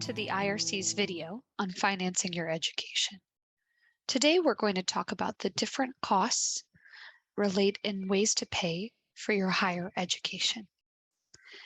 to the IRC's video on financing your education. Today we're going to talk about the different costs relate in ways to pay for your higher education.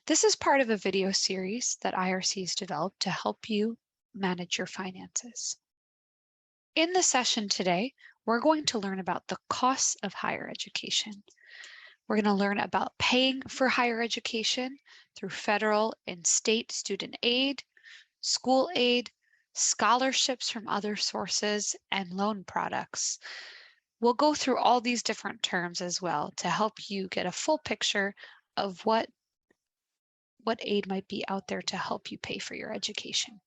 This is part of a video series that IRC has developed to help you manage your finances. In the session today, we're going to learn about the costs of higher education. We're going to learn about paying for higher education through federal and state student aid, school aid, scholarships from other sources, and loan products. We'll go through all these different terms as well to help you get a full picture of what aid might be out there to help you pay for your education.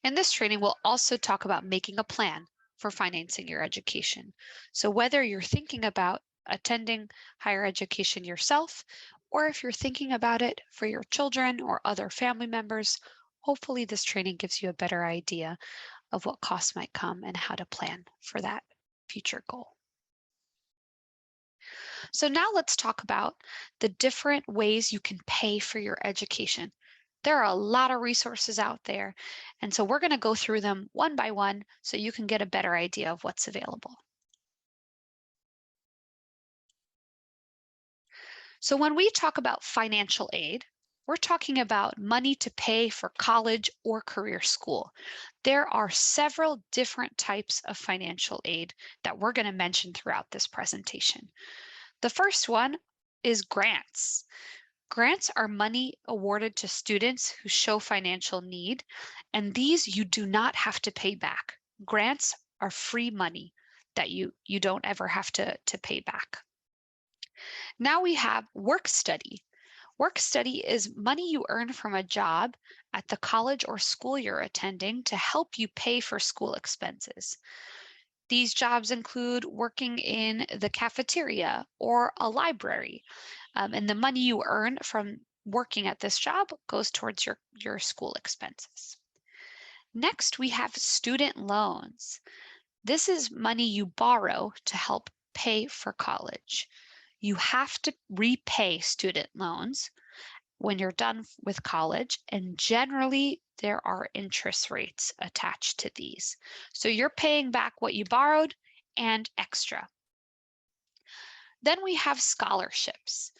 In this training, we'll also talk about making a plan for financing your education. So whether you're thinking about attending higher education yourself, or if you're thinking about it for your children or other family members, hopefully this training gives you a better idea of what costs might come and how to plan for that future goal. So now let's talk about the different ways you can pay for your education. There are a lot of resources out there, and so we're going to go through them one by one so you can get a better idea of what's available. So when we talk about financial aid, we're talking about money to pay for college or career school. There are several different types of financial aid that we're going to mention throughout this presentation. The first one is grants. Grants are money awarded to students who show financial need, and these you do not have to pay back. Grants are free money that you don't ever have to pay back. Now we have work study. Work study is money you earn from a job at the college or school you're attending to help you pay for school expenses. These jobs include working in the cafeteria or a library, and the money you earn from working at this job goes towards your school expenses. Next, we have student loans. This is money you borrow to help pay for college. You have to repay student loans when you're done with college, and generally there are interest rates attached to these. So you're paying back what you borrowed and extra. Then we have scholarships.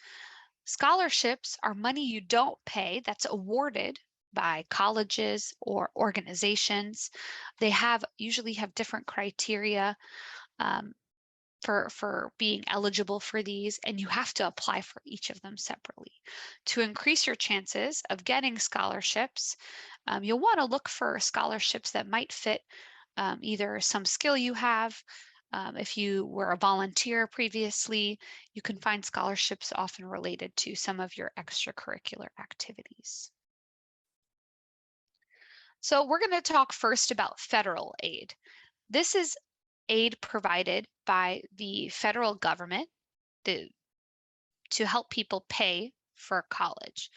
Scholarships are money you don't pay that's awarded by colleges or organizations. They usually have different criteria for being eligible for these, and you have to apply for each of them separately. To increase your chances of getting scholarships, you'll want to look for scholarships that might fit either some skill you have. If you were a volunteer previously, you can find scholarships often related to some of your extracurricular activities. So we're going to talk first about federal aid. This is aid provided by the federal government to help people pay for college.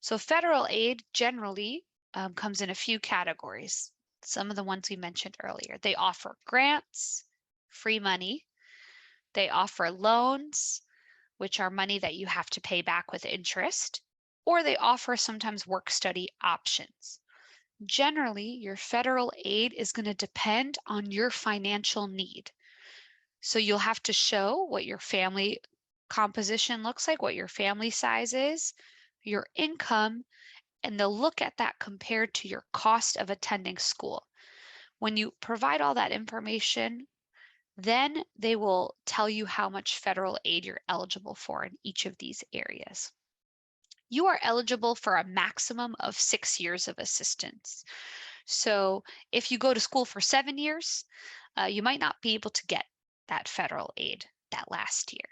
So federal aid generally comes in a few categories. Some of the ones we mentioned earlier. They offer grants, free money. They offer loans, which are money that you have to pay back with interest, or they offer sometimes work study options. Generally, your federal aid is going to depend on your financial need. So you'll have to show what your family composition looks like, what your family size is, your income, and they'll look at that compared to your cost of attending school. When you provide all that information, then they will tell you how much federal aid you're eligible for in each of these areas. You are eligible for a maximum of 6 years of assistance. So if you go to school for 7 years, you might not be able to get that federal aid that last year.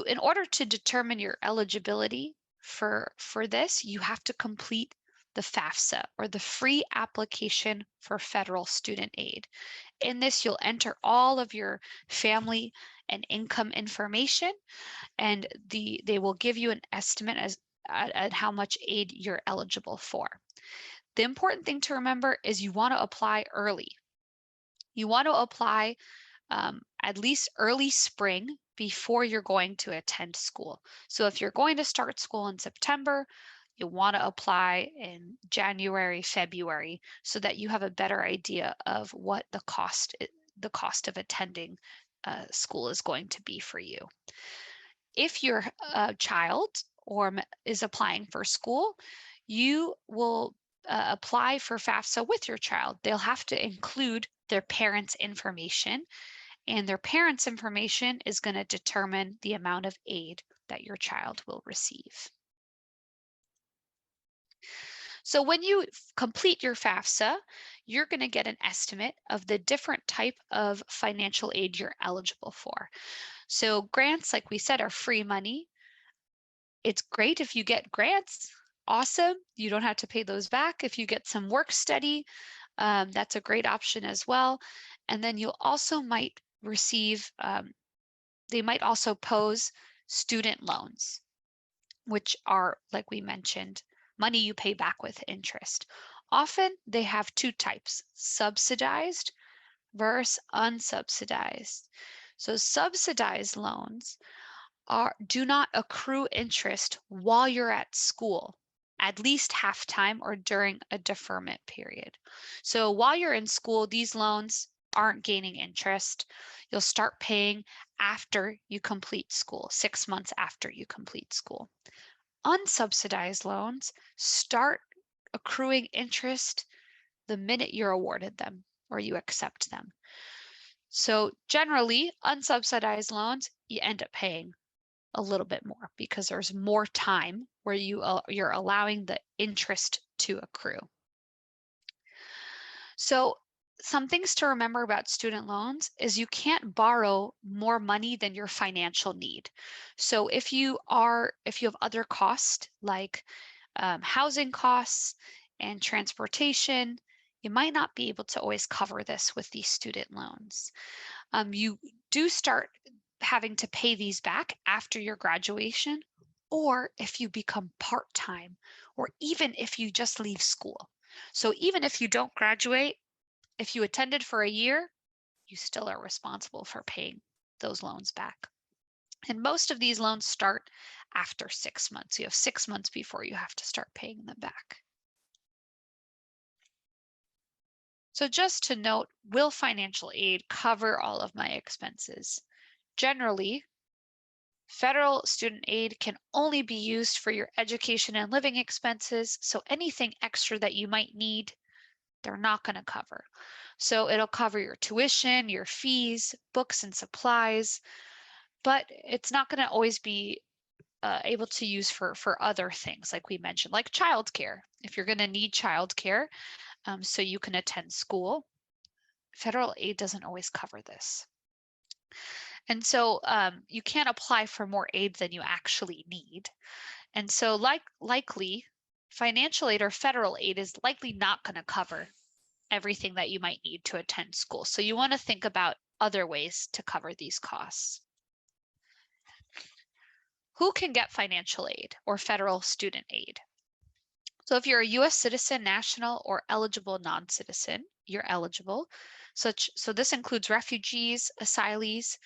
In order to determine your eligibility for this, you have to complete the Fafsa, or the free application for federal student aid. In this, you'll enter all of your family and income information, and they will give you an estimate at how much aid you're eligible for. The important thing to remember is you want to apply early. You want to apply at least early spring before you're going to attend school. So if you're going to start school in September, You'll want to apply in January, February, so that you have a better idea of what the cost of attending school is going to be for you. If your child is applying for school, you will apply for FAFSA with your child. They'll have to include their parents' information, and their parents' information is going to determine the amount of aid that your child will receive. So when you complete your FAFSA, you're going to get an estimate of the different type of financial aid you're eligible for. So grants, like we said, are free money. It's great if you get grants. Awesome. You don't have to pay those back. If you get some work study, that's a great option as well. And then you also might receive, they might also pose student loans, which are, like we mentioned, money you pay back with interest. Often they have two types, subsidized versus unsubsidized. So subsidized loans do not accrue interest while you're at school, at least half time or during a deferment period. So while you're in school, these loans aren't gaining interest. You'll start paying after you complete school, 6 months after you complete school. Unsubsidized loans start accruing interest the minute you're awarded them or you accept them. So generally, unsubsidized loans, you end up paying a little bit more because there's more time where you're allowing the interest to accrue. So some things to remember about student loans is you can't borrow more money than your financial need. So if you have other costs like housing costs and transportation, you might not be able to always cover this with these student loans. You do start having to pay these back after your graduation, or if you become part-time, or even if you just leave school. So even if you don't graduate, if you attended for a year, you still are responsible for paying those loans back. And most of these loans start after 6 months. You have 6 months before you have to start paying them back. So just to note, will financial aid cover all of my expenses? Generally, federal student aid can only be used for your education and living expenses, so anything extra that you might need, they're not going to cover. So it'll cover your tuition, your fees, books and supplies, but it's not going to always be able to use for other things, like we mentioned, like childcare. If you're going to need childcare so you can attend school, federal aid doesn't always cover this. And so you can't apply for more aid than you actually need. And so likely financial aid or federal aid is likely not going to cover everything that you might need to attend school. So you want to think about other ways to cover these costs. Who can get financial aid or federal student aid? So if you're a US citizen, national, or eligible non-citizen, you're eligible. So this includes refugees, asylees,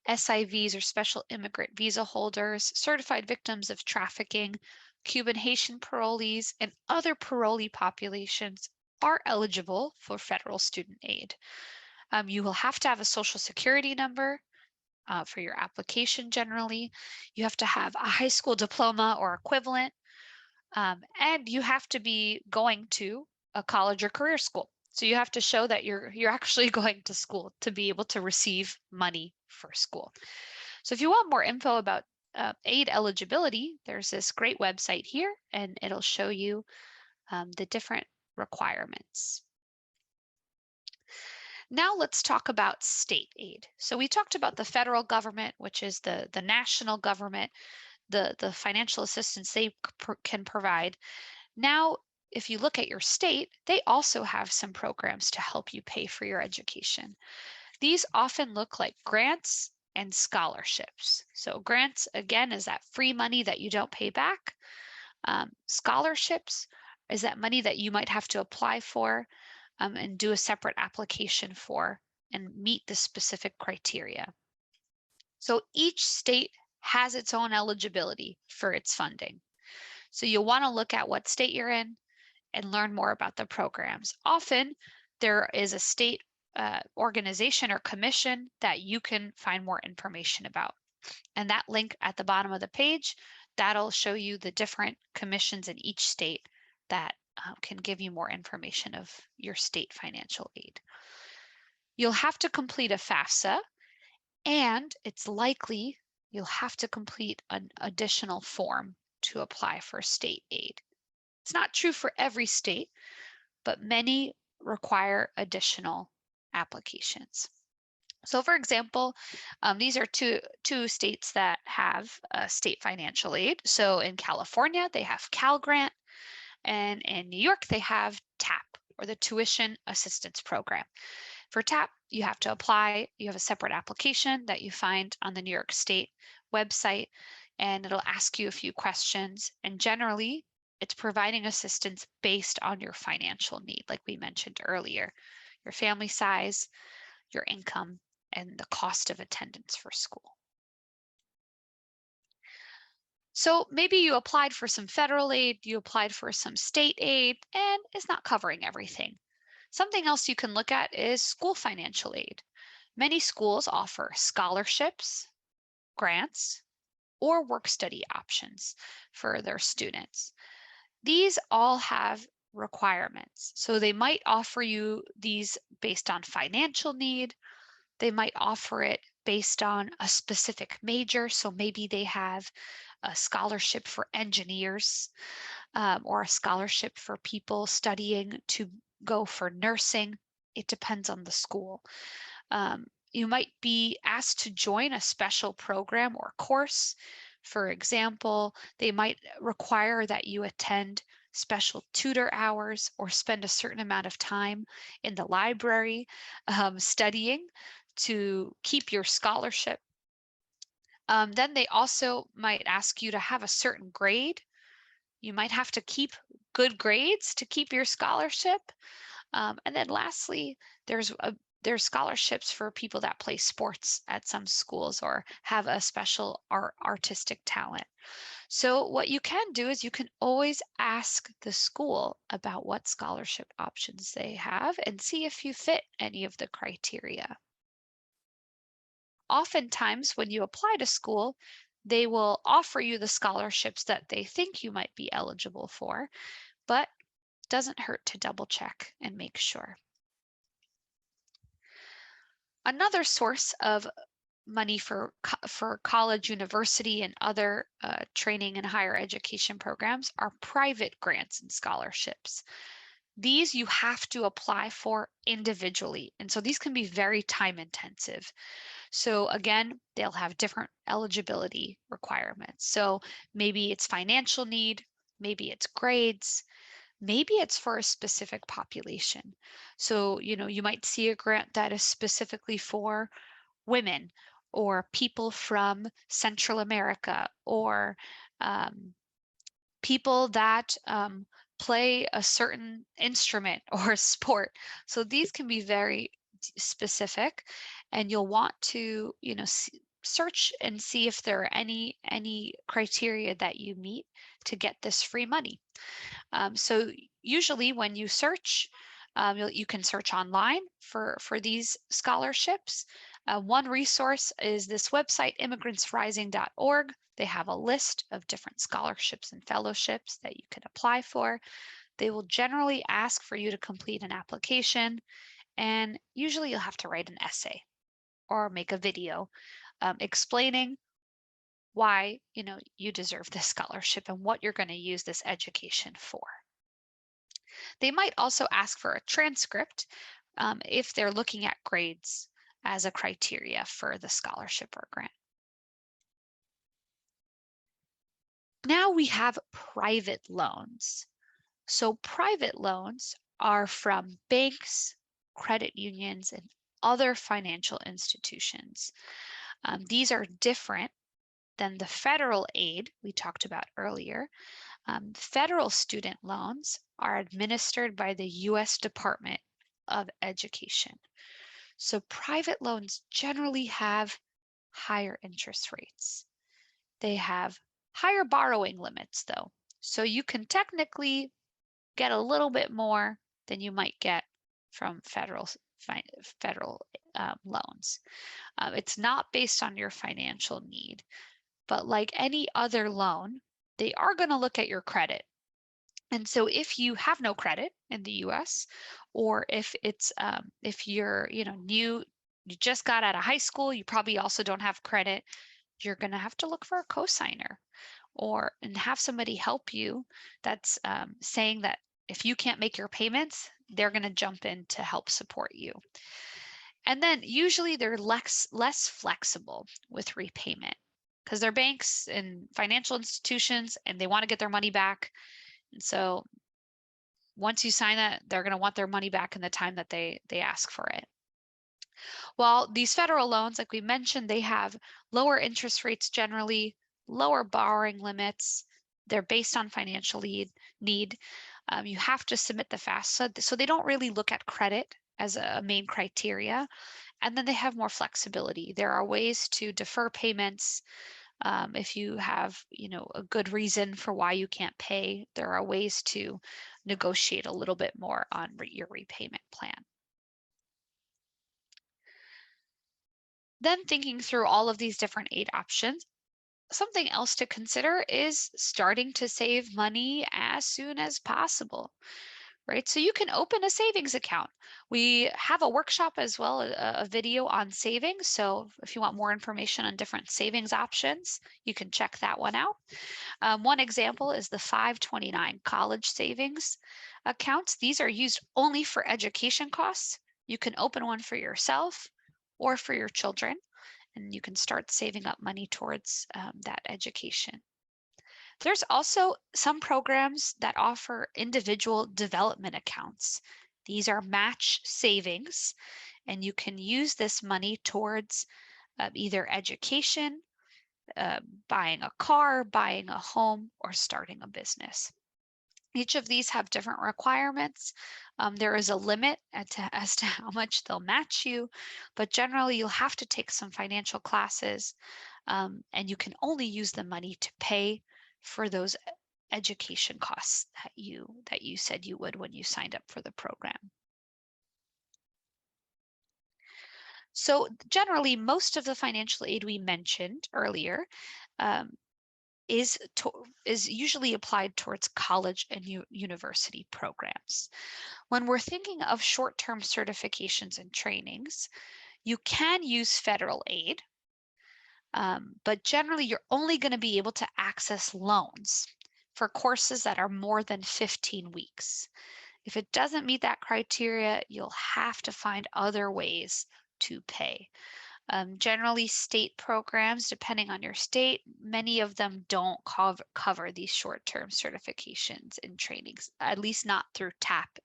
SIVs or special immigrant visa holders, certified victims of trafficking, Cuban Haitian parolees, and other parolee populations are eligible for federal student aid. You will have to have a social security number for your application generally. You have to have a high school diploma or equivalent, and you have to be going to a college or career school. So you have to show that you're actually going to school to be able to receive money for school. So if you want more info about aid eligibility, there's this great website here, and it'll show you the different requirements. Now let's talk about state aid. So we talked about the federal government, which is the national government, the financial assistance they can provide. Now, if you look at your state, they also have some programs to help you pay for your education. These often look like grants and scholarships. So grants, again, is that free money that you don't pay back. Scholarships is that money that you might have to apply for and do a separate application for and meet the specific criteria. So each state has its own eligibility for its funding. So you'll want to look at what state you're in and learn more about the programs. Often there is a state organization or commission that you can find more information about. And that link at the bottom of the page, that'll show you the different commissions in each state that can give you more information of your state financial aid. You'll have to complete a FAFSA, and it's likely you'll have to complete an additional form to apply for state aid. It's not true for every state, but many require additional applications. So for example, these are two states that have state financial aid. So in California, they have Cal Grant, and in New York, they have TAP, or the Tuition Assistance Program. For TAP, you have to apply. You have a separate application that you find on the New York State website, and it'll ask you a few questions. And generally, it's providing assistance based on your financial need, like we mentioned earlier, your family size, your income, and the cost of attendance for school. So maybe you applied for some federal aid, you applied for some state aid, and it's not covering everything. Something else you can look at is school financial aid. Many schools offer scholarships, grants, or work study options for their students. These all have requirements. So they might offer you these based on financial need. They might offer it based on a specific major. So maybe they have a scholarship for engineers, or a scholarship for people studying to go for nursing. It depends on the school. You might be asked to join a special program or course. For example, they might require that you attend special tutor hours or spend a certain amount of time in the library studying to keep your scholarship. Then they also might ask you to have a certain grade. You might have to keep good grades to keep your scholarship. And then lastly, there's scholarships for people that play sports at some schools or have a special artistic talent. So what you can do is you can always ask the school about what scholarship options they have and see if you fit any of the criteria. Oftentimes, when you apply to school, they will offer you the scholarships that they think you might be eligible for, but it doesn't hurt to double check and make sure. Another source of money for college, university, and other training and higher education programs are private grants and scholarships. These you have to apply for individually, and so these can be very time intensive. So again, they'll have different eligibility requirements. So maybe it's financial need, maybe it's grades, maybe it's for a specific population. So, you might see a grant that is specifically for women or people from Central America, or people that play a certain instrument or sport. So these can be very specific, and you'll want to, search and see if there are any criteria that you meet to get this free money. So usually when you search, you can search online for these scholarships. One resource is this website, immigrantsrising.org. They have a list of different scholarships and fellowships that you can apply for. They will generally ask for you to complete an application, and usually you'll have to write an essay or make a video explaining why you deserve this scholarship and what you're going to use this education for. They might also ask for a transcript if they're looking at grades as a criteria for the scholarship or grant. Now we have private loans. So private loans are from banks, credit unions, and other financial institutions. These are different than the federal aid we talked about earlier. Federal student loans are administered by the U.S. Department of Education. So private loans generally have higher interest rates. They have higher borrowing limits, though. So you can technically get a little bit more than you might get from federal loans. It's not based on your financial need, but like any other loan, they are going to look at your credit. And so if you have no credit in the US, or if you're, new, you just got out of high school, you probably also don't have credit, you're going to have to look for a cosigner and have somebody help you that's saying that if you can't make your payments, they're going to jump in to help support you. And then usually they're less flexible with repayment because they're banks and financial institutions and they want to get their money back. And so once you sign that, they're going to want their money back in the time that they ask for it. Well, these federal loans, like we mentioned, they have lower interest rates generally, lower borrowing limits. They're based on financial need. You have to submit the FAFSA, so they don't really look at credit as a main criteria. And then they have more flexibility. There are ways to defer payments. If you have, a good reason for why you can't pay, there are ways to negotiate a little bit more on your repayment plan. Then thinking through all of these different aid options, something else to consider is starting to save money as soon as possible, right? So you can open a savings account. We have a workshop as well, a video on savings. So if you want more information on different savings options, you can check that one out. One example is the 529 college savings accounts. These are used only for education costs. You can open one for yourself or for your children, and you can start saving up money towards that education. There's also some programs that offer individual development accounts. These are match savings, and you can use this money towards either education, buying a car, buying a home, or starting a business. Each of these have different requirements. There is a limit as to how much they'll match you, but generally you'll have to take some financial classes, and you can only use the money to pay for those education costs that you said you would when you signed up for the program. So generally, most of the financial aid we mentioned earlier um, is usually applied towards college and university programs. When we're thinking of short-term certifications and trainings, you can use federal aid, but generally you're only going to be able to access loans for courses that are more than 15 weeks. If it doesn't meet that criteria, you'll have to find other ways to pay. Generally, state programs, depending on your state, many of them don't cover these short-term certifications and trainings, at least not through TAP,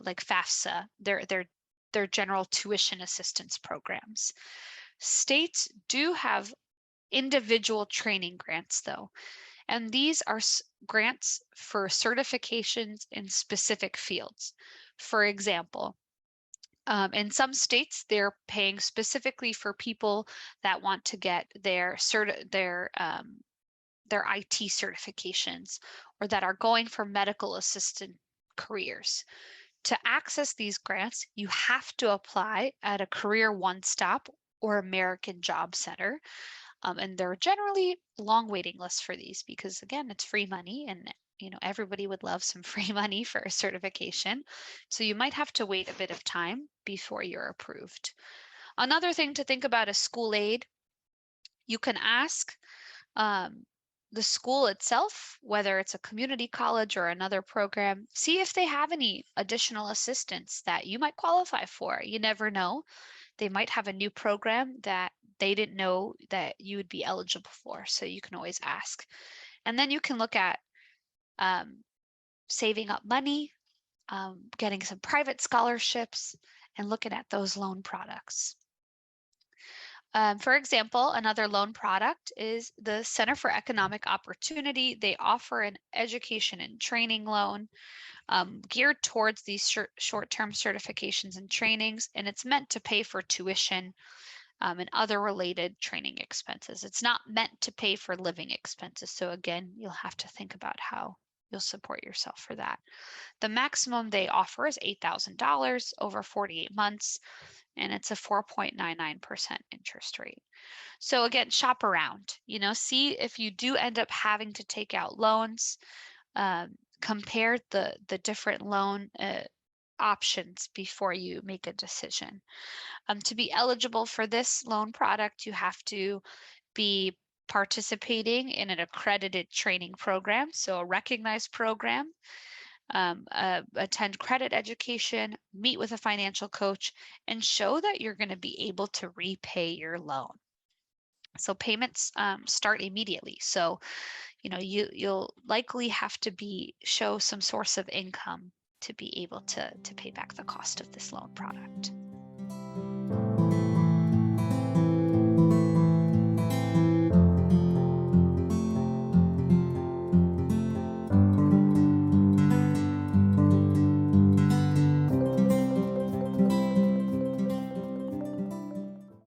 like FAFSA, their general tuition assistance programs. States do have individual training grants, though, and these are grants for certifications in specific fields. For example, in some states, they're paying specifically for people that want to get their IT certifications or that are going for medical assistant careers. To access these grants, you have to apply at a Career One Stop or American Job Center. And there are generally long waiting lists for these because, again, it's free money and everybody would love some free money for a certification. So you might have to wait a bit of time before you're approved. Another thing to think about is school aid. You can ask the school itself, whether it's a community college or another program, see if they have any additional assistance that you might qualify for. You never know. They might have a new program that they didn't know that you would be eligible for. So you can always ask. And then you can look at saving up money, getting some private scholarships, and looking at those loan products. For example, another loan product is the Center for Economic Opportunity. They offer an education and training loan geared towards these short-term certifications and trainings, and it's meant to pay for tuition. and other related training expenses. It's not meant to pay for living expenses. So again, you'll have to think about how you'll support yourself for that. The maximum they offer is $8,000 over 48 months, and it's a 4.99% interest rate. So again, shop around, see if you do end up having to take out loans, compare the different loan options before you make a decision. To be eligible for this loan product, you have to be participating in an accredited training program, so a recognized program, attend credit education, meet with a financial coach, and show that you're going to be able to repay your loan. So payments start immediately. So you'll likely have to show some source of income to be able to pay back the cost of this loan product.